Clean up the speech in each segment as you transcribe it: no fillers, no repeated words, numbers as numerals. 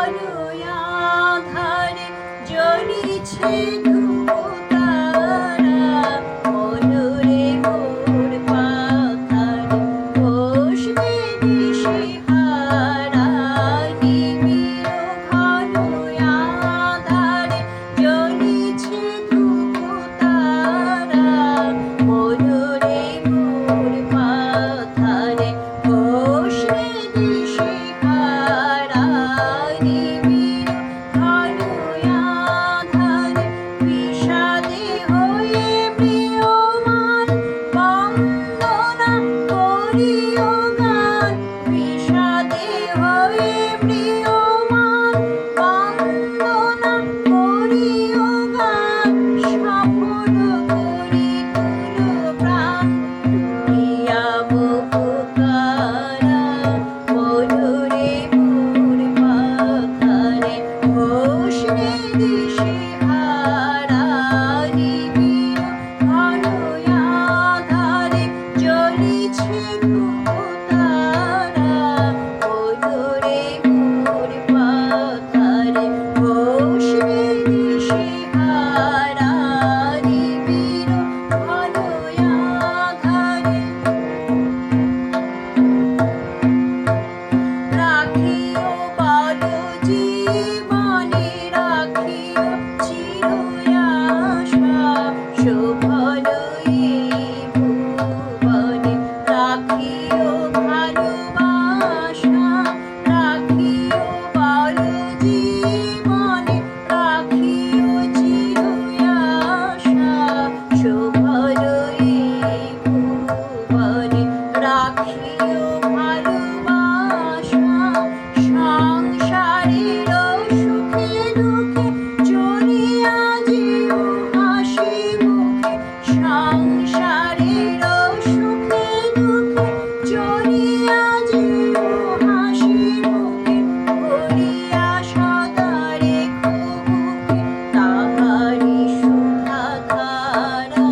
ঘনয়াধারে জ্বলিছে ধ্রুবতারা, মধুরে মোর পাখারে বসবে দিশেহারা। নিবিড় ঘনয়াধারে জ্বলিছে ধ্রুবতারা, মধুরে মোর পাখারে বসবে দিশেহারা। নিবিড় ঘনয়াধারে বিষাদে হয়ে ম্রিয়মাণ, বন্দনা করিও গান। বিষাদে হয়ে ম্রিয়মাণ, বন্দনা করিও গান। সফল করি তুলো প্রাণ, দুনিয়া বহুকারা, মধুরে মোর পাখারে বসবে দিশেহারা। নিবিড় ঘনয়াধারে জ্বলিছে ধ্রুবতারা, মধুরে মোর পাখারে বসবে দিশেহারা। নিবিড় ঘনয়াধারে রাখিও বল জীবনে, রাখিও চির আশা। শোভন এই ভুবনে রাখিও ভালোবাসা। রাখিও বল জীবনে, রাখিও চির আশা। শোভন এই ভুবনে রাখিও ভালোবাসা। সংসারের সুখে দুঃখে চলিয়া যেও হাসি মুখে। সংসারের সুখে দুঃখে চলিয়া যেও হাসি মুখে। ভরিয়া সদা রেখো বুকে তাহারি সুধাধারা,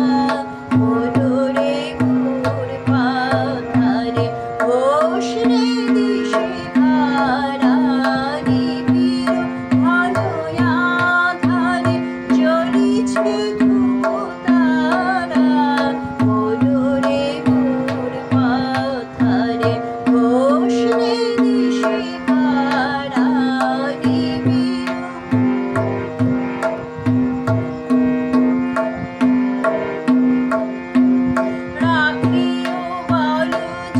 মধুরে মোর পাখারে বসবে দিশেহারা। নিবিড় ঘনয়াধারে জ্বলিছে ধ্রুবতারা, মধুরে মোর পাখারে বসবে দিশেহারা। নিবিড় রাখিও বল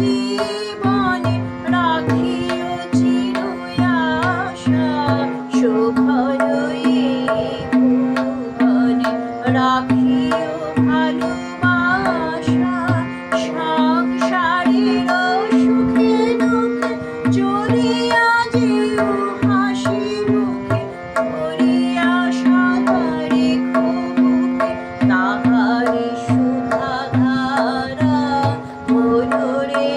জীবনে, রাখিও চির আশা। শোভন এই ভুবনে রাখিও ভালোবাসা। সংসারের সুখে দুঃখে চলিয়া যেও হাসি মুখে। ভরিয়া সদা রেখো বুকে তাহারি সুধাধারা, মধুরে